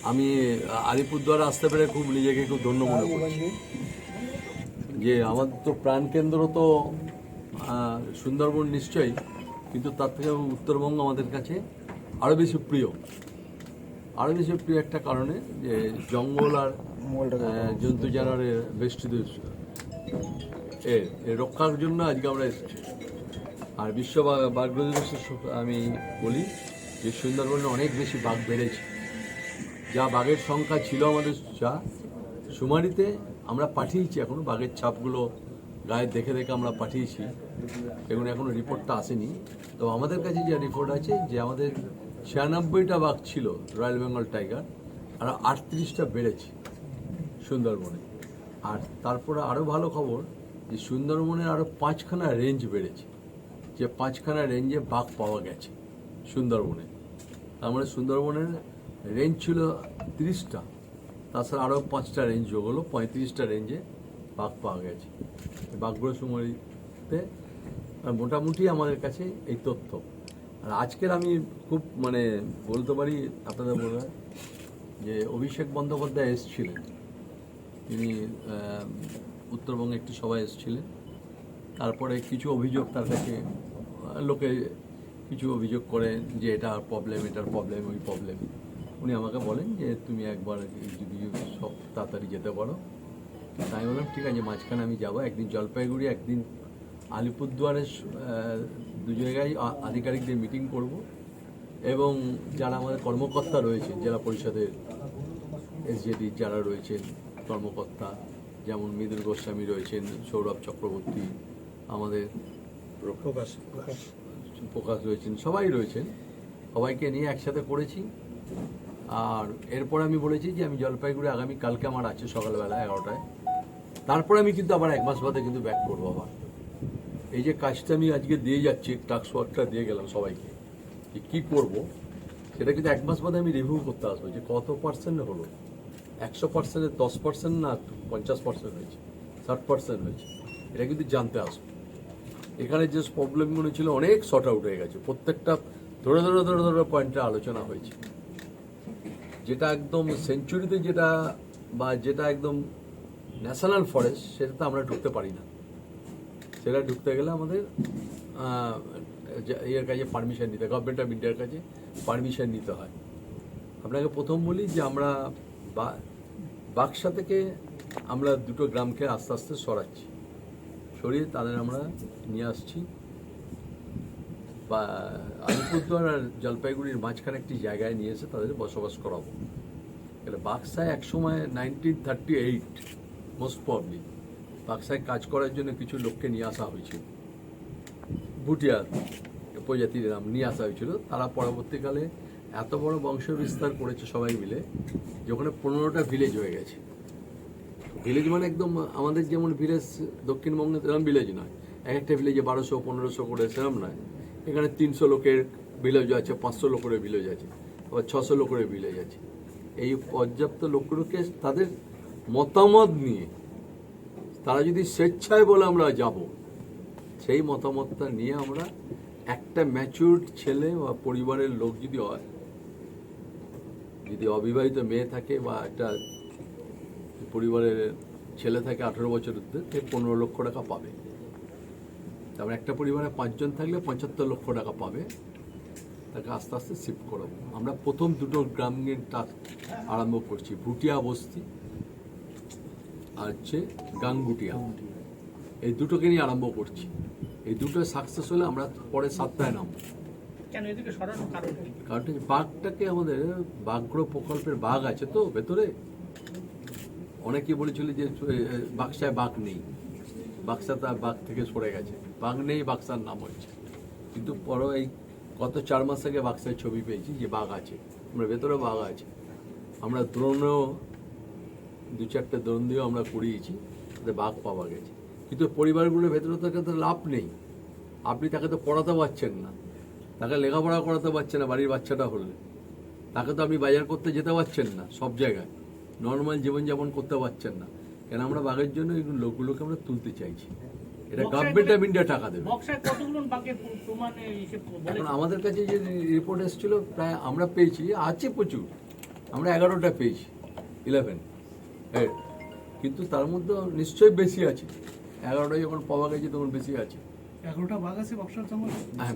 আমি আলিপুরদুয়ারে আসতে পেরে খুব নিজেকে খুব ধন্য মনে করছি যে আমাদের তো প্রাণকেন্দ্র তো সুন্দরবন নিশ্চয়ই, কিন্তু তার থেকে উত্তরবঙ্গ আমাদের কাছে আরও বেশি প্রিয়। আরও বেশি প্রিয় একটা কারণে যে জঙ্গল আর জন্তু জানোয়ারের বেষ্টিত এর রক্ষার জন্য আজকে আমরা এসেছি। আর বিশ্ব বাঘ দিবসের আমি বলি যে সুন্দরবনে অনেক বেশি বাঘ বেড়েছে। যা বাঘের সংখ্যা ছিল আমাদের যা শুমারিতে আমরা পাঠিয়েছি, এখনও বাঘের ছাপগুলো গায়ে দেখে দেখে আমরা পাঠিয়েছি, এগুলো এখনও রিপোর্টটা আসেনি। তো আমাদের কাছে যে রিপোর্ট আছে যে আমাদের 96টা বাঘ ছিল রয়্যাল বেঙ্গল টাইগার, আর 38টা বেড়েছে সুন্দরবনে। আর তারপরে আরও ভালো খবর যে সুন্দরবনের আরও 5খানা রেঞ্জ বেড়েছে, যে 5খানা রেঞ্জে বাঘ পাওয়া গেছে সুন্দরবনে। তার মানে সুন্দরবনের রেঞ্জ ছিল 30টা, তাছাড়া আরও 5টা রেঞ্জ যোগ হলো 35টা রেঞ্জে বাঘ পাওয়া গেছে। বাঘগুলো সময়তে মোটামুটি আমাদের কাছে এই তথ্য। আর আজকের আমি খুব বলতে পারি আপনাদের বলে যে অভিষেক বন্দ্যোপাধ্যায় এসেছিলেন, তিনি উত্তরবঙ্গে একটি সভায় এসেছিলেন। তারপরে কিছু অভিযোগ তার কাছে লোকে কিছু অভিযোগ করেন যে এটা প্রবলেম, এটার প্রবলেম, ওই প্রবলেম। উনি আমাকে বলেন যে তুমি একবার যদি সব তাড়াতাড়ি যেতে পারো। তাই বললাম ঠিক আছে, মাঝখানে আমি যাবো, একদিন জলপাইগুড়ি, একদিন আলিপুরদুয়ারের দু জায়গায় আধিকারিকদের মিটিং করব, এবং যারা আমাদের কর্মকর্তা রয়েছেন জেলা পরিষদের এসজেডি যারা রয়েছেন কর্মকর্তা, যেমন মৃদুল গোস্বামী রয়েছেন, সৌরভ চক্রবর্তী, আমাদের প্রকাশ রয়েছেন, সবাই রয়েছেন, সবাইকে নিয়ে একসাথে করেছি। আর এরপর আমি বলেছি যে আমি জলপাইগুড়ি আগামী কালকে আমার আছে সকালবেলা 11টায়। তারপরে আমি কিন্তু আবার 1 মাস বাদে কিন্তু ব্যাক করবো আবার। এই যে কাজটা আমি আজকে দিয়ে যাচ্ছি, টাস্ক ওয়ার্কটা দিয়ে গেলাম সবাইকে যে কী করবো, সেটা কিন্তু 1 মাস বাদে আমি রিভিউ করতে আসবো যে কত পার্সেন্ট হলো। 100%-এ 10% না 50% হয়েছে, 60% হয়েছে, এটা কিন্তু জানতে আসবো। এখানে যে প্রবলেমগুলো ছিল অনেক শর্ট আউট হয়ে গেছে, প্রত্যেকটা ধরে ধরে ধরে ধরে পয়েন্টে আলোচনা হয়েছে। যেটা একদম সেঞ্চুরিতে যেটা বা যেটা একদম ন্যাশনাল ফরেস্ট, সেটা তো আমরা ঢুকতে পারি না। সেটা ঢুকতে গেলে আমাদের এর কাছে পারমিশন নিতে হয়, গভর্নমেন্ট অফ ইন্ডিয়ার কাছে পারমিশন নিতে হয়। আপনাকে প্রথম বলি যে আমরা বাক্সা থেকে আমরা 2টো গ্রামকে আস্তে আস্তে সরাচ্ছি, সরিয়ে তাদের আমরা নিয়ে আসছি বা আলিপুরদুয়ার আর জলপাইগুড়ির মাঝখানে একটি জায়গায় নিয়ে এসে তাদের বসবাস করাবো। এটা বাক্সায় একসময় 1938 মোস্ট প্রবলি বাক্সায় কাজ করার জন্য কিছু লোককে নিয়ে আসা হয়েছিল, ভুটিয়া প্রজাতির নাম নিয়ে আসা হয়েছিল। তারা পরবর্তীকালে এত বড় বংশ বিস্তার করেছে সবাই মিলে যে ওখানে 15টা ভিলেজ হয়ে গেছে। ভিলেজ মানে একদম আমাদের যেমন ভিলেজ দক্ষিণবঙ্গে সেরকম ভিলেজ নয়, একটা ভিলেজে 1200-1500 করে সেরকম নয়। এখানে 300 লোকের ভিলেজ আছে, 500 লোকের ভিলেজ আছে, আবার 600 লোকের ভিলেজ আছে। এই পর্যাপ্ত লোকগুলোকে তাদের মতামত নিয়ে, তারা যদি স্বেচ্ছায় বলে আমরা যাব, সেই মতামতটা নিয়ে আমরা একটা ম্যাচিউরড ছেলে বা পরিবারের লোক যদি হয়, যদি অবিবাহিত মেয়ে থাকে বা একটা পরিবারের ছেলে থাকে 18 বছর অব্দি, 15 লক্ষ টাকা পাবে। তারপর একটা পরিবারে 5 জন থাকলে 75 লক্ষ টাকা পাবে। তাকে আস্তে আস্তে শিফট করাবো। আমরা প্রথম 2টো গ্রামীণ টাস্ক আরম্ভ করছি, ভুটিয়া বস্তি আর হচ্ছে গাঙ্গুটিয়া, এই 2টোকে নিয়ে আরম্ভ করছি। এই 2টো সাকসেস হলে আমরা পরে 7টায় নামবো। কারণ বাঘটাকে আমাদের বাঘগ্রহ প্রকল্পের বাঘ আছে তো ভেতরে, অনেকে বলেছিল যে বাক্সায় বাঘ নেই, বাক্সা তার বাঘ থেকে সরে গেছে, বাঘ নেই, বাক্সার নাম হয়েছে। কিন্তু পরে এই গত 4 মাস আগে বাক্সায় ছবি পেয়েছি যে বাঘ আছে, আমরা ভেতরে বাঘ আছে। আমরা দ্রোণেও 2-4টে দ্রোণ দিয়েও আমরা করিয়েছি, তাতে বাঘ পাওয়া গেছে। কিন্তু পরিবারগুলোর ভেতরে তাকে তো লাভ নেই, আপনি তাকে তো পড়াতে পারছেন না, তাকে লেখাপড়া করাতে পারছেন না, বাড়ির বাচ্চাটা হলে তাকে তো আপনি বাজার করতে যেতে পারছেন না, সব জায়গায় নর্মাল জীবনযাপন করতে পারছেন না। কেন আমরা বাঘের জন্য এই লোকগুলোকে আমরা তুলতে চাইছি। এটা গভর্নমেন্ট অফ ইন্ডিয়া টাকা দেবে। এখন আমাদের কাছে যে রিপোর্ট এসেছিল প্রায় আমরা পেয়েছি, আছে প্রচুর, আমরা 11টা পেয়েছি, 11 কিন্তু তার মধ্যে নিশ্চয়ই বেশি আছে। 11টা যখন পাওয়া গেছে তখন বেশি আছে। 11টা বাঘ আছে বক্সার জঙ্গলে? হ্যাঁ,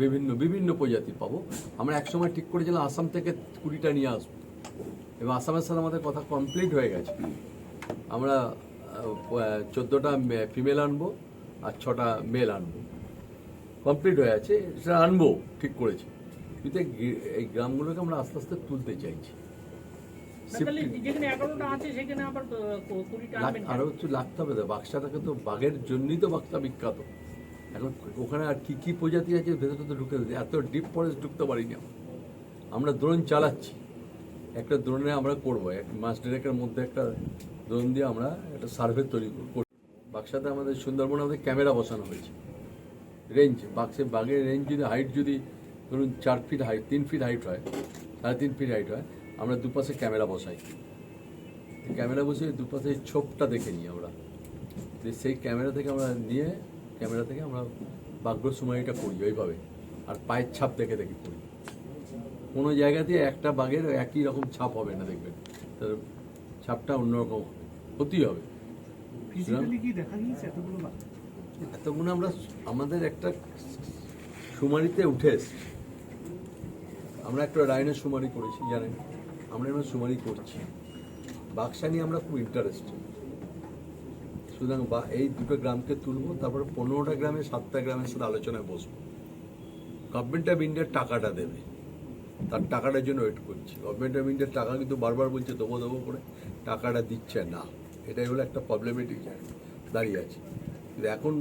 বিভিন্ন বিভিন্ন প্রজাতির পাবো। আমরা একসময় ঠিক করেছিলাম আসাম থেকে 20টা নিয়ে আসবো, এবং আসামের সাথে আমাদের কথা কমপ্লিট হয়ে গেছে। আমরা 14টা ফিমেল আনবো আর 6টা মেল আনবো, কমপ্লিট হয়ে আছে। সেটা আনবো ঠিক করেছি, কিন্তু এই গ্রামগুলোকে আমরা আস্তে আস্তে তুলতে চাইছি। যেখানে 11টা আছে সেখানে আবার 20টা আনবেন? আরো একটু লাগতে হবে তো, বাক্সাটাকে তো বাঘের জন্যই তো বাক্সা বিখ্যাত। এখন ওখানে আর কি কি প্রজাতি আছে ভেতরে তো ঢুকে দিতে, এত ডিপ ফরেস্ট ঢুকতে পারিনি আমরা। ড্রোন চালাচ্ছি, একটা ড্রোনে আমরা করবো 1 মাস দেড়েকের মধ্যে একটা ড্রোন দিয়ে আমরা একটা সার্ভে তৈরি করব। বাক্সাতে আমাদের সুন্দরবনে আমাদের ক্যামেরা বসানো হয়েছে, রেঞ্জ বাঘের রেঞ্জ যদি হাইট যদি ধরুন 4 ফিট হাইট, 3 ফিট হাইট হয়, 3.5 ফিট হাইট হয়, আমরা দুপাশে ক্যামেরা বসাই। ক্যামেরা বসে দুপাশে ছোপটা দেখে নিই আমরা, সেই ক্যামেরা থেকে আমরা নিয়ে ক্যামেরা থেকে আমরা বাঘ্য সময়টা করি ওইভাবে, আর পায়ের ছাপ দেখে দেখে করি। কোনো জায়গাতে একটা বাঘের একই রকম ছাপ হবে না, দেখবেন তার ছাপটা অন্যরকম হতেই হবে। ফিজিক্যালি কি দেখা গিয়েছে এতগুলো বাঘ? এতগুলো আমরা আমাদের একটা শুমারিতে উঠে এসেছি। আমরা একটা রাইনের শুমারি করেছি, জানেন, আমরা এবার শুমারি করছি। বাক্সা নিয়ে আমরা খুব ইন্টারেস্টেড। সুতরাং এই দুটো গ্রামকে তুলবো, তারপরে 15টা গ্রামে 7টা গ্রামের সাথে আলোচনায় বসবো। গভর্নমেন্ট অফ ইন্ডিয়ার টাকাটা দেবে, তার টাকাটার জন্য ওয়েট করছি। গভর্নমেন্ট অফ ইন্ডিয়ার টাকা কিন্তু বারবার বলছে দেবো দেবো করে, টাকাটা দিচ্ছে না। এটাই হলো একটা প্রবলেমেটিক দাঁড়িয়ে আছে। কিন্তু এখন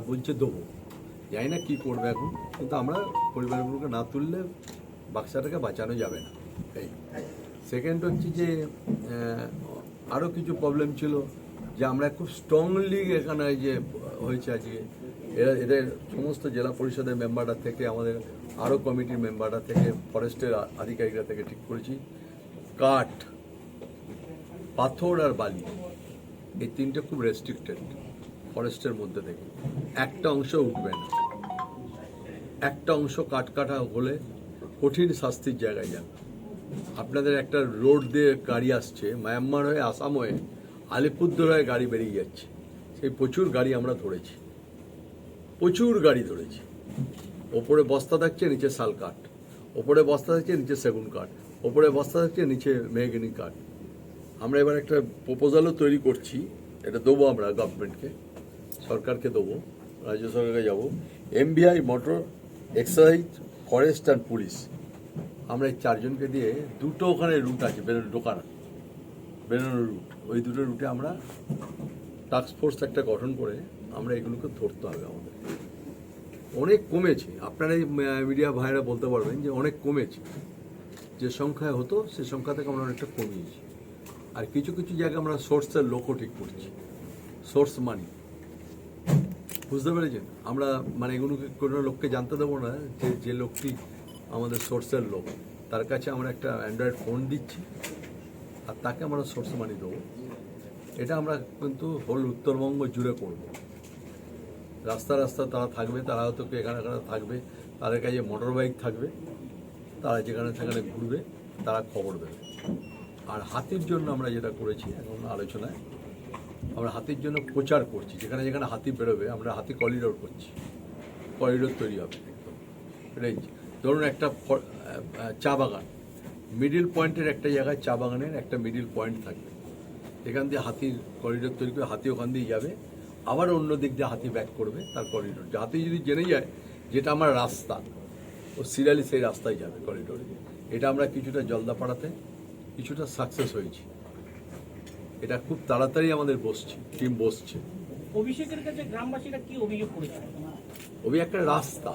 বলছে দেবো, জানি না কী করবে এখন। কিন্তু আমরা পরিবারগুলোকে না তুললে বাক্সাটাকে বাঁচানো যাবে না। এই সেকেন্ড হচ্ছে যে আরও কিছু প্রবলেম ছিল, যে আমরা খুব স্ট্রংলি এখানে যে হয়েছে আজকে, এদের সমস্ত জেলা পরিষদের মেম্বাররা থেকে আমাদের আরও কমিটির মেম্বাররা থেকে ফরেস্টের আধিকারিকরা থেকে ঠিক করেছি, কাঠ, পাথর আর বালি, এই 3টে খুব রেস্ট্রিক্টেড ফরেস্টের মধ্যে থেকে। একটা অংশ উঠবে না, একটা অংশ কাটা হলে কঠিন শাস্তির জায়গায় যাবে। আপনাদের একটা রোড দিয়ে গাড়ি আসছে, মায়ানমার হয়ে আসাম হয়ে আলিপুরদুয়ার হয়ে গাড়ি বেরিয়ে যাচ্ছে, সেই প্রচুর গাড়ি আমরা ধরেছি, প্রচুর গাড়ি ধরেছি। ওপরে বস্তা থাকছে, নিচে শাল কাঠ, ওপরে বস্তা থাকছে, নিচে সেগুন কাঠ, ওপরে বস্তা থাকছে, নিচে মেহগিনি কাঠ। আমরা এবার একটা প্রপোজালও তৈরি করছি, এটা দেবো আমরা গভর্নমেন্টকে, সরকারকে দেবো, রাজ্য সরকারকে যাবো। MBI, motor, excise, forest and police, আমরা এই 4জনকে দিয়ে 2টো ওখানে রুট আছে বেরোনোর রুট, ওই 2টো রুটে আমরা টাস্ক ফোর্স একটা গঠন করে আমরা এগুলোকে ধরতে হবে। আমাদের অনেক কমেছে, আপনারা এই মিডিয়া ভাইরা বলতে পারবেন যে অনেক কমেছে। যে সংখ্যায় হতো সে সংখ্যা থেকে আমরা অনেকটা কমিয়েছি। আর কিছু কিছু জায়গায় আমরা সোর্সের লোকও ঠিক করছি, সোর্স মানি, বুঝতে পেরেছেন? আমরা মানে এগুলোকে কোনো লোককে জানতে দেবো না যে লোকটি আমাদের সোর্সের লোক, তার কাছে আমরা একটা অ্যান্ড্রয়েড ফোন দিচ্ছি আর তাকে আমরা সোর্স মানি দেবো। এটা আমরা কিন্তু হোল উত্তরবঙ্গ জুড়ে করব। রাস্তা রাস্তা তারা থাকবে, তারা হয়তো এখানে থাকবে, তাদের কাছে মোটর বাইক থাকবে, তারা যেখানে সেখানে ঘুরবে, তারা খবর দেবে। আর হাতির জন্য আমরা যেটা করেছি এখন আলোচনায়, আমরা হাতির জন্য প্রচার করছি, যেখানে যেখানে হাতি বেরোবে আমরা হাতি করিডোর করছি, করিডোর তৈরি হবে একদম রেঞ্জ। ধরুন একটা চা বাগান, মিডিল পয়েন্টের একটা জায়গায় চা বাগানের একটা মিডিল পয়েন্ট থাকবে, এখান দিয়ে হাতির করিডোর তৈরি করে হাতি ওখান দিয়ে যাবে, আবার অন্য দিক দিয়ে হাতি ব্যাক করবে তার করিডোর। হাতি যদি জেনে যায় যেটা আমার রাস্তা, ও সিরিয়ালি সেই রাস্তায় যাবে করিডোরে। এটা আমরা কিছুটা জলদাপাড়াতে কিছুটা সাকসেস হয়েছি, এটা খুব তাড়াতাড়ি আমাদের টিম বসছে। অভিষেকের কাছে গ্রামবাসীরা কি অভিযোগ করেছে? একটা রাস্তা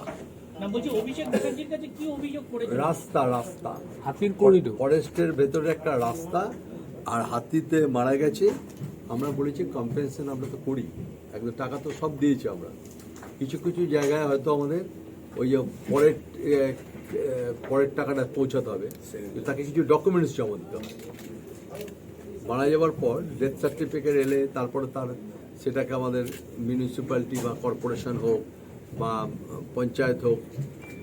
না, বলছি অভিষেক ব্যানার্জির কাছে কি অভিযোগ করেছে? রাস্তা হাতির করিডোর, ফরেস্টের ভেতরে একটা রাস্তা, আর হাতিতে মারা গেছে। আমরা বলেছি কম্পেনসেশন আমরা তো করি, একদম টাকা তো সব দিয়েছি আমরা। কিছু কিছু জায়গায় হয়তো আমাদের ওই যে পরের টাকাটা পৌঁছাতে হবে, তাকে কিছু ডকুমেন্টস জমা দিতে হবে। মারা যাওয়ার পর ডেথ সার্টিফিকেট এলে তারপরে সেটাকে আমাদের মিউনিসিপ্যালিটি বা কর্পোরেশন হোক বা পঞ্চায়েত হোক,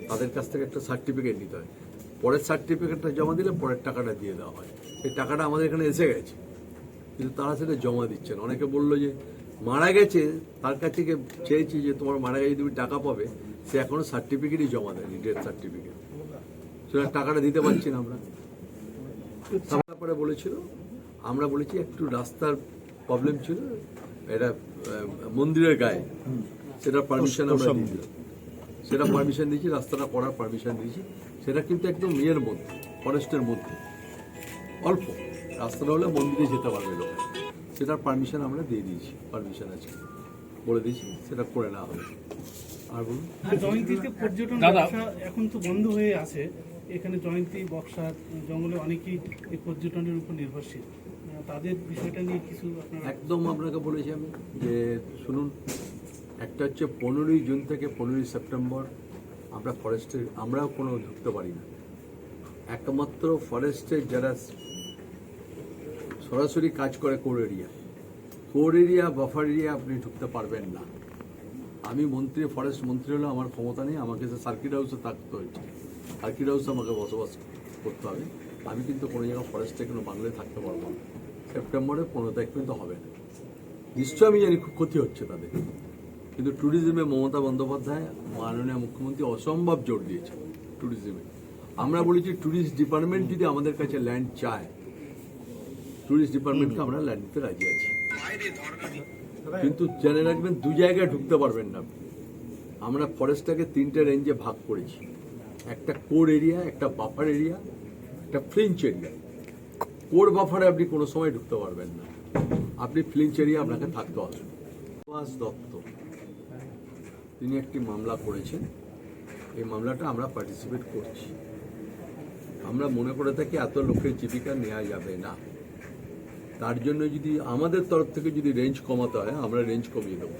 তাদের কাছ থেকে একটা সার্টিফিকেট নিতে হয়। পরের সার্টিফিকেটটা জমা দিলে পরের টাকাটা দিয়ে দেওয়া হয়। সেই টাকাটা আমাদের এখানে এসে গেছে, কিন্তু তারা সেটা জমা দিচ্ছে না। অনেকে বললো যে মারা গেছে, তার কাছে গিয়ে চেয়েছি যে তোমার মারা গেছে তুমি টাকা পাবে, সে এখনো সার্টিফিকেটই জমা দেয়নি, ডেথ সার্টিফিকেট। সেটা টাকাটা দিতে পারছি না আমরা। তারপরে বলেছিল, আমরা বলেছি একটু রাস্তার প্রবলেম ছিল, এটা মন্দিরের গায়ে, সেটা পারমিশন আমরা দিয়েছি, সেটা পারমিশন দিয়েছি, রাস্তাটা করার পারমিশন দিয়েছি। সেটা কিন্তু একদম ইয়ের মধ্যে, ফরেস্টের মধ্যে অল্প রাস্তাটা হলে মন্দিরে যেতে পারবে লোক, সেটার পারমিশন আমরা দিয়ে দিয়েছি, পারমিশন আছে বলে দিয়েছি, সেটা করে নেওয়া হবে। আর বলুন, জয়ন্তীতে পর্যটন ব্যবসা এখন তো বন্ধ হয়ে আছে, এখানে জয়ন্তী বক্সার জঙ্গলে অনেকেই এই পর্যটনের উপর নির্ভরশীল, তাদের বিষয়টা নিয়ে কিছু আপনারা? একদম আপনাকে বলেছি আমি যে শুনুন, একটা হচ্ছে 15ই জুন থেকে 15ই সেপ্টেম্বর আমরা ফরেস্টে আমরাও কোনো ঢুকতে পারি না। একমাত্র ফরেস্টের যারা সরাসরি কাজ করে কোর এরিয়া বাফার এরিয়া আপনি ঢুকতে পারবেন না। আমি মন্ত্রী, ফরেস্ট মন্ত্রী হলে আমার ক্ষমতা নেই, আমাকে সার্কিট হাউসে থাকতে হয়েছে, সার্কিট হাউসে আমাকে বসবাস করতে হবে। আমি কিন্তু কোনো জায়গায় ফরেস্টে কোনো বাংলায় থাকতে পারবো না। সেপ্টেম্বরের 15 তারিখ কিন্তু হবে না। নিশ্চয় আমি জানি খুব ক্ষতি হচ্ছে তাদের, কিন্তু ট্যুরিজমে মমতা বন্দ্যোপাধ্যায় মাননীয় মুখ্যমন্ত্রী অসম্ভব জোর দিয়েছে ট্যুরিজমে। আমরা বলেছি ট্যুরিস্ট ডিপার্টমেন্ট যদি আমাদের কাছে ল্যান্ড চায়, ট্যুরিস্ট ডিপার্টমেন্টকে আমরা ল্যান্ড দিতে রাজি আছি, কিন্তু জেনে রাখবেন 2 জায়গায় ঢুকতে পারবেন না। আমরা ফরেস্টটাকে 3টে রেঞ্জে ভাগ করেছি, একটা কোর এরিয়া, একটা বাফার এরিয়া, একটা ফ্লিঞ্চ এরিয়া। কোর বাফারে আপনি কোনো সময় ঢুকতে পারবেন না, আপনি ফ্লিঞ্চ এরিয়া আপনাকে থাকতে হবে। সুভাষ দত্ত তিনি একটি মামলা করেছেন, এই মামলাটা আমরা পার্টিসিপেট করছি। আমরা মনে করে থাকি এত লোকের জীবিকা নেওয়া যাবে না, তার জন্য যদি আমাদের তরফ থেকে যদি রেঞ্জ কমাতে হয় আমরা রেঞ্জ কমিয়ে দেবো।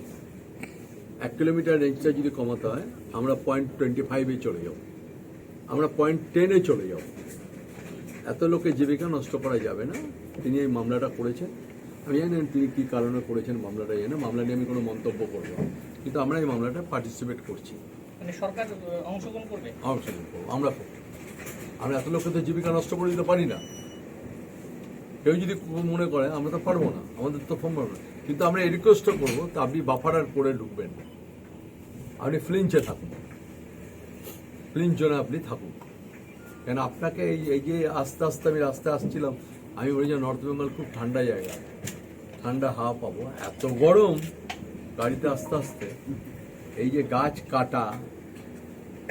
1 কিলোমিটার রেঞ্জটা যদি কমাতে হয় আমরা 0.25-এ চলে যাব, আমরা 0.10-এ চলে যাব। এত লোকের জীবিকা নষ্ট করা যাবে না। তিনি এই মামলাটা করেছেন, আমি জানি না তিনি কী কারণে করেছেন মামলাটা, জানি না, মামলা নিয়ে আমি কোনো মন্তব্য করবো না, কিন্তু আমরা এই মামলাটা পার্টিসিপেট করছি। মানে সরকার অংশগ্রহণ করবে? অংশগ্রহণ করবো আমরা। আমরা এত লোকের তো জীবিকা নষ্ট করে দিতে পারি না। কেউ যদি মনে করে আমরা তো পারবো না, আমাদের তো সম্ভব না, কিন্তু আমরা রিকোয়েস্টও করবো তা আপনি বাফার আর করে ঢুকবেন না, আপনি ফ্লিঞ্চে থাকুন, ফ্লিঞ্চ জোনে আপনি থাকুন। কেন আপনাকে এই যে আস্তে আস্তে আমি রাস্তায় আসছিলাম, আমি বলি যে নর্থ বেঙ্গল খুব ঠান্ডা জায়গা, ঠান্ডা হাওয়া পাবো, এত গরম গাড়িতে আস্তে আস্তে। এই যে গাছ কাটা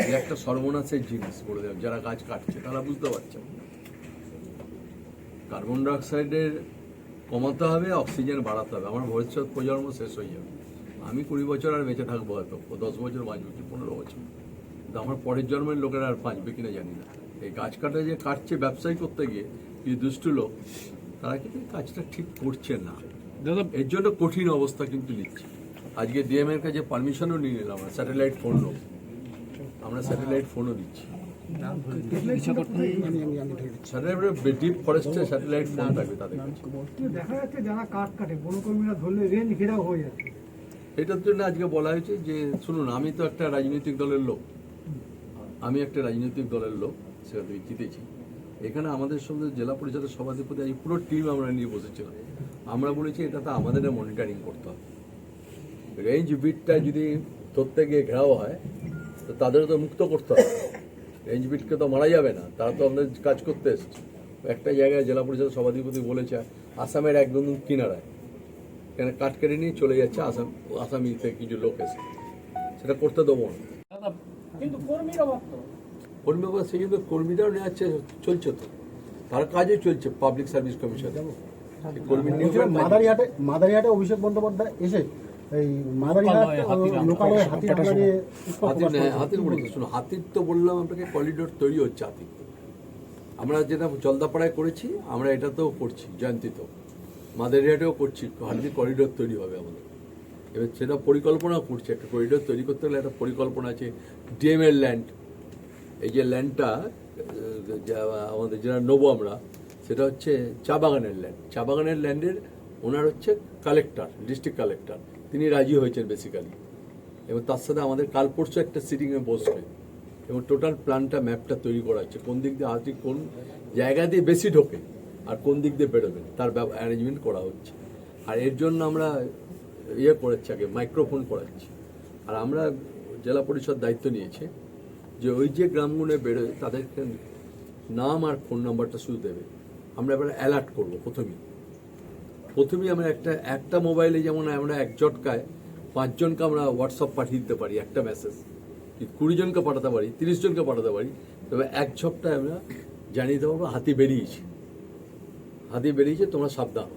এই একটা সর্বনাশের জিনিস করে দেবেন, যারা গাছ কাটছে তারা বুঝতে পারছে। কার্বন ডাইঅক্সাইডের কমাতে হবে, অক্সিজেন বাড়াতে হবে। আমার ভবিষ্যৎ প্রজন্ম শেষ হয়ে যাবে। আমি 20 বছর আর বেঁচে থাকবো, হয়তো 10 বছর বাঁচবো কি 15 বছর, কিন্তু আমার পরের জন্মের লোকেরা আর বাঁচবে কিনা জানি না। এই গাছ কাটা যে কাটছে ব্যবসায়ী করতে গিয়ে, এই দুষ্টু লোক, তারা কিন্তু কাজটা ঠিক করছে না। এর জন্য কঠিন অবস্থা কিন্তু নিচ্ছে। আজকে ডিএম এর কাছে পারমিশনও নিয়ে নিলাম, আমরা স্যাটেলাইট ফোন নেব, আমরা স্যাটেলাইট ফোনও দিচ্ছি। ডিপ ফরেস্টে স্যাটেলাইট ফোন থাকবে তাদের কাছে। দেখা যাচ্ছে যারা কাঠ কাটে বনকর্মীরা ধরলে রেঞ্জ ঘেরাও হয়ে যাচ্ছে। এটার জন্য আজকে বলা হয়েছে যে শুনুন, আমি তো একটা রাজনৈতিক দলের লোক, সেটা তো জিতেছি। এখানে আমাদের সঙ্গে জেলা পরিষদের সভাধিপতি এই পুরো টিম আমরা নিয়ে বসেছিলাম। আমরা বলেছি এটা তো আমাদের মনিটরিং করতে হবে। রেঞ্জ বিটটা যদি ধরতে গিয়ে ঘেরাও হয় তো তাদেরও তো মুক্ত করতে হবে। রেঞ্জ বিটকে তো মারা যাবে না, তারা তো আমাদের কাজ করতে এসছে। একটা জায়গায় জেলা পরিষদের সভাধিপতি বলেছে আসামের একদম কিনারায়, এখানে কাঠ কেটে নিয়ে চলে যাচ্ছে আসামিতে কিছু লোক এসে, সেটা করতে দেবো না। কিন্তু কর্মীরা ভক্ত, কর্মীরা সেই জন্য কর্মীরাও নেওয়া চলছে, তো তার কাজও চলছে। পাবলিক সার্ভিস কমিশন কর্মী মাদারিহাটে অভিষেক বন্দ্যোপাধ্যায় এসে এই মাদারিহাট লোকালয়ে হাতির তো বললাম আপনাকে করিডোর তৈরি হচ্ছে। হাতির আমরা যেটা জলদাপাড়ায় করেছি, আমরা এটাতেও করছি, জয়ন্তীতেও, মাদারিহাটেও করছি। হাতির করিডোর তৈরি হবে আমাদের। এবার সেটা পরিকল্পনা করছে, একটা করিডোর তৈরি করতে গেলে একটা পরিকল্পনা আছে। ডিএম এর ল্যান্ড, এই যে ল্যান্ডটা আমাদের যেটা নেবো আমরা, সেটা হচ্ছে চা বাগানের ল্যান্ড। চা বাগানের ল্যান্ডের ওনার হচ্ছে কালেক্টর, ডিস্ট্রিক্ট কালেক্টর, তিনি রাজি হয়েছেন বেসিক্যালি। এবং তার সাথে আমাদের কাল পরশু একটা সিটিংয়ে বসবে, এবং টোটাল প্ল্যানটা ম্যাপটা তৈরি করা হচ্ছে, কোন দিক দিয়ে হাতি কোন জায়গা দিয়ে বেশি ঢোকে আর কোন দিক দিয়ে বেরোবে তার অ্যারেঞ্জমেন্ট করা হচ্ছে। আর এর জন্য আমরা করাচ্ছি, আগে মাইক্রোফোন করাচ্ছি। আর আমরা জেলা পরিষদ দায়িত্ব নিয়েছে যে ওই যে গ্রামগুলো বেরোয় তাদেরকে নাম আর ফোন নাম্বারটা শুধু দেবে। আমরা এবার অ্যালার্ট করবো প্রথমেই আমরা একটা মোবাইলে, যেমন আমরা এক ঝটকায় 5 জনকে আমরা হোয়াটসঅ্যাপ পাঠিয়ে দিতে পারি একটা মেসেজ, 20 জনকে পাঠাতে পারি, 30 জনকে পাঠাতে পারি, তবে এক ঝটকায় আমরা জানিয়ে দেবো হাতি বেরিয়েছে, তোমরা সাবধান।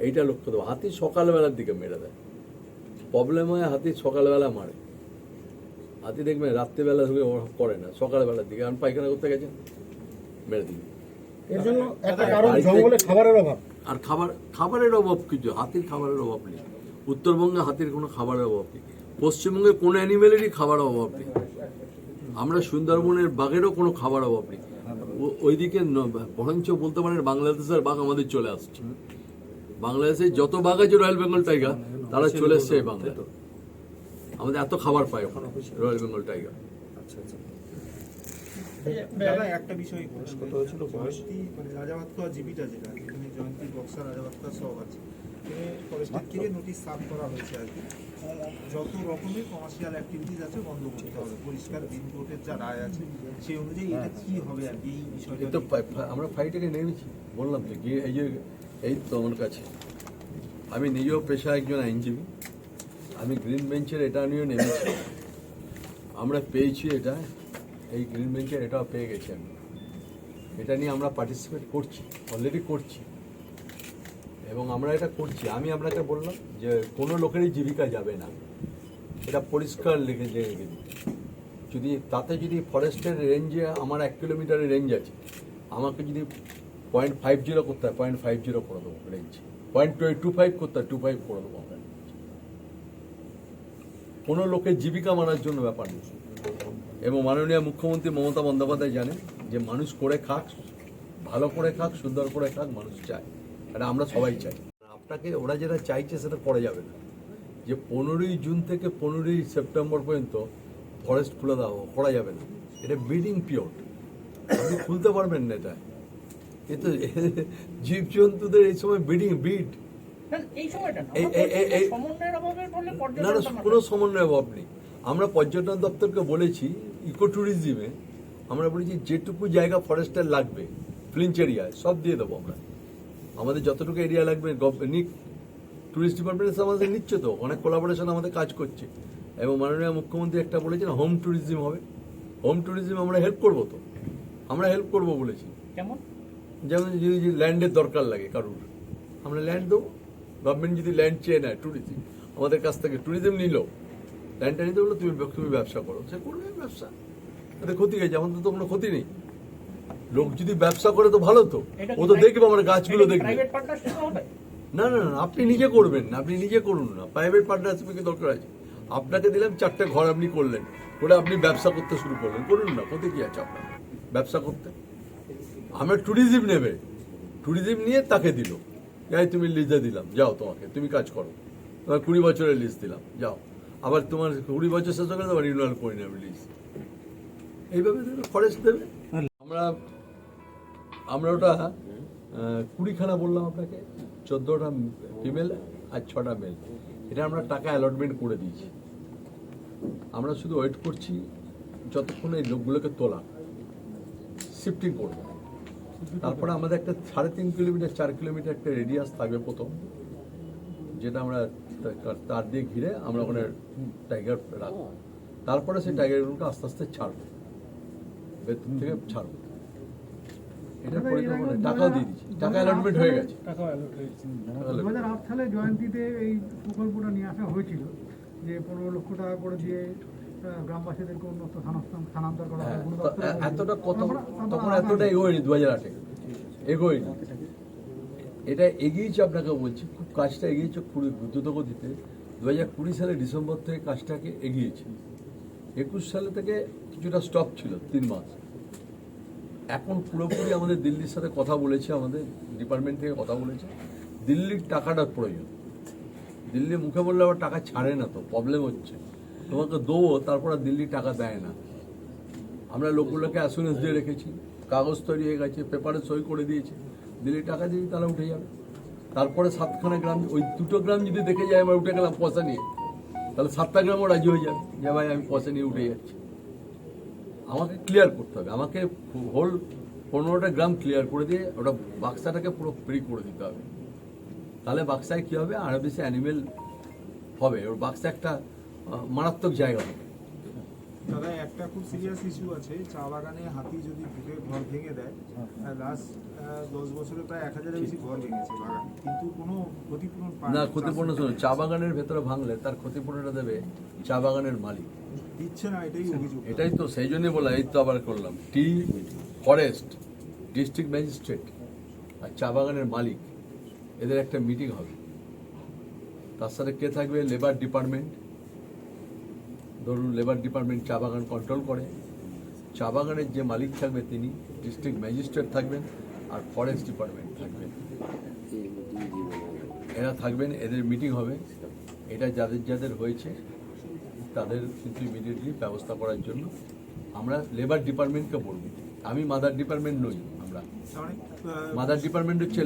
এইটা লক্ষ্য দেবো। হাতি সকালবেলার দিকে মেরে দেয়, প্রবলেম হয় হাতি সকালবেলা মারে। হাতি দেখবেন রাত্রিবেলা করে না, সকালবেলার দিকে আমি পায়খানা করতে গেছেন মেরে দিই। এর জন্য একটা কারণ জঙ্গলে খাবারের অভাব। আর খাবারের অভাব কিছু, হাতির খাবারের অভাব নেই। উত্তরবঙ্গে হাতির কোনো খাবারের অভাব নেই, পশ্চিমবঙ্গে কোনো অ্যানিমেলেরই খাবার অভাব নেই। আমরা সুন্দরবনের বাঘেরও কোনো খাবার অভাব নেই। ওইদিকে বরঞ্চ বলতে পারেন বাংলাদেশের বাঘ আমাদের চলে আসছে। বাংলাদেশে যত বাঘ আছে রয়্যাল বেঙ্গল টাইগার, তারা চলে এসছে এই বাংলায়। আমাদের এত খাবার পায় ওখানে রয়্যাল বেঙ্গল টাইগার। দাদা একটা বিষয় কথা হয়েছিল, জয়ন্তী মানে রাজাভাতকা জীবিকা যেটা, এখানে জয়ন্তী বক্সা রাজাভাতকা সব আছে, ফরেস্টের থেকে নোটিশ সার্ভ করা হয়েছে আর কি, যত রকমের কমার্শিয়াল অ্যাক্টিভিটিস আছে বন্ধ করতে হবে। পরিষ্কার দিন কোর্টের যা রায় আছে সেই অনুযায়ী এটা কি হবে আর কি, এই বিষয়টা তো আমরা ফাইটে নেমেছি, বললাম তো গিয়ে এই তো আমার কাছে। আমি নিজেও পেশা একজন আইনজীবী, আমি গ্রিন বেঞ্চের এটা নিয়েও নেমেছি। আমরা পেয়েছি এটা, এই গ্রিন বেঞ্চের এটাও পেয়ে গেছি আমি। এটা নিয়ে আমরা পার্টিসিপেট করছি, অলরেডি করছি, এবং আমরা এটা করছি। আমি আপনাকে বললাম যে কোনো লোকেরই জীবিকা যাবে না, এটা পরিষ্কার লিখে রেখে দিই। যদি ফরেস্টের রেঞ্জে আমার 1 কিলোমিটারের রেঞ্জ আছে, আমাকে যদি 0.50 করতে হয় 0.50 করে দেবো রেঞ্জ, 0.25 করতে হয় 25 করে দেবো আমরা। কোনো লোকের জীবিকা মারার জন্য ব্যাপার নেই। এবং মাননীয় মুখ্যমন্ত্রী মমতা বন্দ্যোপাধ্যায় জানেন যে মানুষ করে খাক, ভালো করে খাক, সুন্দর করে খাক, মানুষ চায়। এটা আমরা সবাই চাই। আপনাকে ওরা যেটা চাইছে সেটা করা যাবে না, যে 15ই জুন থেকে 15ই সেপ্টেম্বর পর্যন্ত ফরেস্ট খুলে দেওয়া করা যাবে না। এটা ব্রিডিং পিরিয়ড, আপনি খুলতে পারবেন না। এটা তো জীবজন্তুদের এই সময় ব্রিড না, কোনো সমন্বয়ের অভাব নেই। আমরা পর্যটন দপ্তরকে বলেছি, ইকো ট্যুরিজমে আমরা বলেছি যেটুকু জায়গা ফরেস্টের লাগবে ফ্লিঞ্চ এরিয়ায় সব দিয়ে দেবো আমরা। আমাদের যতটুকু এরিয়া লাগবে ট্যুরিস্ট ডিপার্টমেন্ট আমাদের নিচ্ছে, তো অনেক কোলাবোরেশন আমাদের কাজ করছে। এবং মাননীয় মুখ্যমন্ত্রী একটা বলেছেন হোম ট্যুরিজম হবে, হোম ট্যুরিজম আমরা হেল্প করবো, তো আমরা হেল্প করবো বলেছি। যেমন যদি ল্যান্ডের দরকার লাগে কারুর, আমরা ল্যান্ড দেবো। গভর্নমেন্ট যদি ল্যান্ড চেয়ে নেয় ট্যুরিজম আমাদের কাছ থেকে, ট্যুরিজম নিল, ল্যান্ডটা নিতে বললো তুমি ব্যবসা করো, সে করবে ব্যবসা, তাদের ক্ষতি গেছে, আমাদের তো কোনো ক্ষতি নেই। লোক যদি ব্যবসা করে তো ভালো, তো ও তো দেখবে আমার গাছগুলো দেখবে। না না না, আপনি নিজে করবেন না, আপনি নিজে করুন না, প্রাইভেট পার্টনারশিপের দরকার আছে। আপনাকে দিলাম 4টে ঘর, আপনি করলেন, করে আপনি ব্যবসা করতে শুরু করলেন, করুন না, ক্ষতি কি আছে আপনার ব্যবসা করতে? আমরা ট্যুরিজম নেবে, ট্যুরিজম নিয়ে তাকে দিল, যাই তুমি লিজে দিলাম, যাও তোমাকে, তুমি কাজ করো, তোমার 20 বছরের লিজ দিলাম, যাও, আবার তোমার 20 বছর শেষ হয়ে গেলে তোমার রিনিউয়াল করে নেবে লিজ। এইভাবে ফরেস্ট দেবে। আমরা ওটা 20খানা বললাম আপনাকে, 14টা ফিমেল আর 6টা মেল, এটা আমরা টাকা অ্যালটমেন্ট করে দিয়েছি। আমরা শুধু ওয়েট করছি যতক্ষণ এই লোকগুলোকে তোলা, শিফটিং করবো। তারপরে আমাদের একটা 3.5 কিলোমিটার 4 কিলোমিটার একটা রেডিয়াস থাকবে প্রথম, যেটা আমরা তার দিয়ে ঘিরে আমরা ওখানে টাইগার রাখবো। তারপরে সেই টাইগারগুলোকে আস্তে আস্তে ছাড়বো, বেতন থেকে ছাড়বো। এটা পরিকল্পনা, টাকাও দিয়ে দিচ্ছি, টাকা অ্যালটমেন্ট হয়ে গেছে। 2008 সালে জয়ন্তীতে এই প্রকল্পটা নিয়ে আসা হয়েছিল, যে 15 লক্ষ টাকা করে দিয়ে গ্রামবাসীদেরকে উন্নত স্থানান্তর করা হয়। এতটা তখন এতটা এগোয়নি, 2008-এ এগোয়নি। এটা এগিয়েছে, আপনাকে বলছি, খুব কাজটা এগিয়েছে দ্রুত গতিতে। 2020 সালে ডিসেম্বর থেকে কাজটাকে এগিয়েছে। 21 সালে থেকে কিছুটা স্টপ ছিল 3 মাস। এখন পুরোপুরি আমাদের দিল্লির সাথে কথা বলেছে, আমাদের ডিপার্টমেন্ট থেকে কথা বলেছে, দিল্লির টাকাটার প্রয়োজন। দিল্লি মুখে বললে আবার টাকা ছাড়ে না, তো প্রবলেম হচ্ছে, তোমাকে দেবো, তারপর আর দিল্লি টাকা দেয় না। আমরা লোকগুলোকে অ্যাসুরেন্স দিয়ে রেখেছি, কাগজ তৈরি হয়ে গেছে, পেপারে সই করে দিয়েছে, দিলে টাকা দিয়ে তারা উঠে যাবে। তারপরে 7খানা গ্রাম, ওই 2টো গ্রাম যদি দেখে যায় আমরা উঠে গেলাম পয়সা নিয়ে, তাহলে 7টা গ্রামও রাজি হয়ে যাবে যে ভাই আমি পয়সা নিয়ে উঠে যাচ্ছি। আমাকে ক্লিয়ার করতে হবে, আমাকে হোল 15টা গ্রাম ক্লিয়ার করে দিয়ে ওটা বাক্সাটাকে পুরো ফ্রি করে দিতে হবে। তাহলে বাক্সায় কী হবে, আরও বেশি অ্যানিমেল হবে, ওর বাক্সা একটা মারাত্মক জায়গা হবে। দাদা একটা খুব সিরিয়াস ইস্যু আছে, চা বাগানে হাতি যদি ঢুকে ঘর ভেঙে দেয়। লাস্ট 10 বছরে প্রায় 1000-এর বেশি ঘর ভেঙেছে বাগানে, কিন্তু কোনো ক্ষতিপূরণ পায় না, ক্ষতিপূরণ শুনুন, চা বাগানের ভেতরে ভাঙলে তার ক্ষতিপূরণটা দেবে চা বাগানের মালিক। দিচ্ছে না, এটাই অভিযোগ। এটাই তো, সেই জন্যই বলা, এই তো আবার করলাম, টি ফরেস্ট ডিস্ট্রিক্ট ম্যাজিস্ট্রেট আর চা বাগানের মালিক, এদের একটা মিটিং হবে। তার সাথে কে থাকবে, লেবার ডিপার্টমেন্ট। ধরুন লেবার ডিপার্টমেন্ট চা বাগান কন্ট্রোল করে, চা বাগানের যে মালিক থাকবে তিনি ডিস্ট্রিক্ট ম্যাজিস্ট্রেট থাকবেন, আর ফরেস্ট ডিপার্টমেন্ট থাকবেন, এরা থাকবেন, এদের মিটিং হবে। এটা যাদের যাদের হয়েছে তাদের কিন্তু ইমিডিয়েটলি ব্যবস্থা করার জন্য আমরা লেবার ডিপার্টমেন্টকে বলব। আমি মাদার ডিপার্টমেন্ট নই, আমরা মানে মাদার ডিপার্টমেন্ট হচ্ছে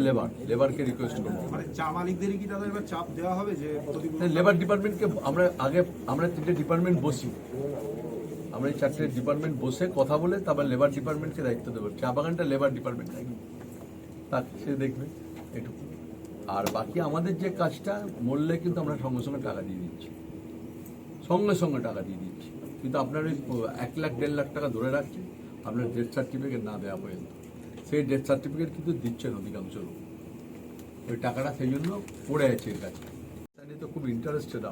লেবারকে রিকোয়েস্ট করবো। মানে চা মালিকদেরই কি দাদা এবার চাপ দেওয়া হবে যে ক্ষতিপূরণ? লেবার ডিপার্টমেন্টকে আমরা 3টে ডিপার্টমেন্ট বসি, আমরা এই 4টে ডিপার্টমেন্ট বসে কথা বলে তারপর লেবার ডিপার্টমেন্টকে দায়িত্ব দেবো। চা বাগানটা লেবার ডিপার্টমেন্ট থাকবে, তার সে দেখবে এটুকু। আর বাকি আমাদের যে কাজটা মরলে কিন্তু আমরা সঙ্গে সঙ্গে টাকা দিয়ে দিচ্ছি, সঙ্গে সঙ্গে টাকা দিয়ে দিচ্ছি। কিন্তু আপনার ওই 1 লাখ 1.5 লাখ টাকা ধরে রাখছে আপনার ডেথ সার্টিফিকেট না দেওয়া পর্যন্ত। সেই ডেথ সার্টিফিকেট কিন্তু দিচ্ছেন অধিকাংশ লোক, ওই টাকাটা সেই জন্য পড়ে আছে এর কাছে। তা নিয়ে তো খুব ইন্টারেস্টেড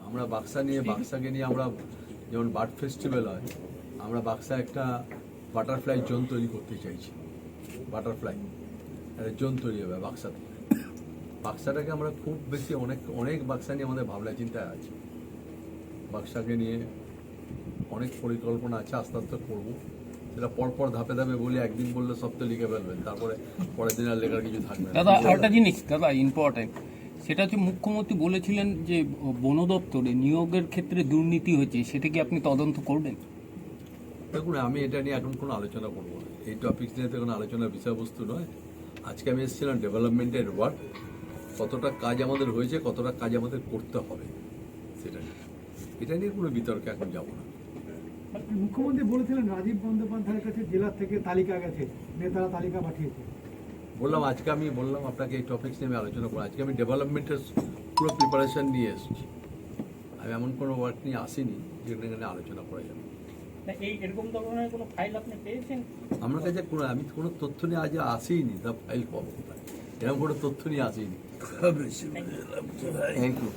আমরা বাক্সাকে নিয়ে আমরা যেমন বার্ড ফেস্টিভ্যাল হয়, আমরা বাক্সা একটা বাটারফ্লাই জোন তৈরি করতে চাইছি। বাটারফ্লাই একটা জোন তৈরি হবে বাক্সাতে। বাক্সাটাকে আমরা খুব বেশি অনেক বাক্সা নিয়ে আমাদের ভাবনা চিন্তায় আছে। বাক্সাকে নিয়ে অনেক পরিকল্পনা আছে, আস্তে আস্তে করবো। সেটা পরপর ধাপে ধাপে বলি, একদিন বললে সব তো লিখে ফেলবেন, তারপরে পরের দিন আর লেখার কিছু থাকবে না। দাদা আরেকটা জিনিস দাদা ইম্পর্টেন্ট, সেটা হচ্ছে মুখ্যমন্ত্রী বলেছিলেন যে বন দপ্তরে নিয়োগের ক্ষেত্রে দুর্নীতি হয়েছে, সেটা কি আপনি তদন্ত করবেন? দেখুন, আমি এটা নিয়ে এখন কোনো আলোচনা করবো না, এই টপিক নিয়ে তো কোনো আলোচনার বিষয়বস্তু নয়। আজকে আমি এসেছিলাম ডেভেলপমেন্টের ওয়ার্ক, কতটা কাজ আমাদের হয়েছে, কতটা কাজ আমাদের করতে হবে সেটা নিয়ে, এটা নিয়ে কোনো বিতর্কে এখন যাব না। মুখ্যমন্ত্রী বলেছিলেন রাজীব বন্দ্যোপাধ্যায়ের কাছে জেলার থেকে তালিকা গেছে, নেতারা তালিকা পাঠিয়েছে। বললাম আজকে আমি বললাম আপনাকে এই টপিকস নিয়ে আমি আলোচনা করবো। আজকে আমি ডেভেলপমেন্টের পুরো প্রিপারেশন নিয়ে এসেছি, আমি এমন কোনো ওয়ার্ক নিয়ে আসিনি যেখানে আলোচনা করা যাবে। এরকম ধরনের কোনো ফাইল আপনি পেয়েছেন? আমার কাছে আমি কোনো তথ্য নিয়ে আজ আসিনি, তা ফাইল পাবো কোথায়? এরকম কোনো তথ্য নিয়ে আসিনি। Thank you.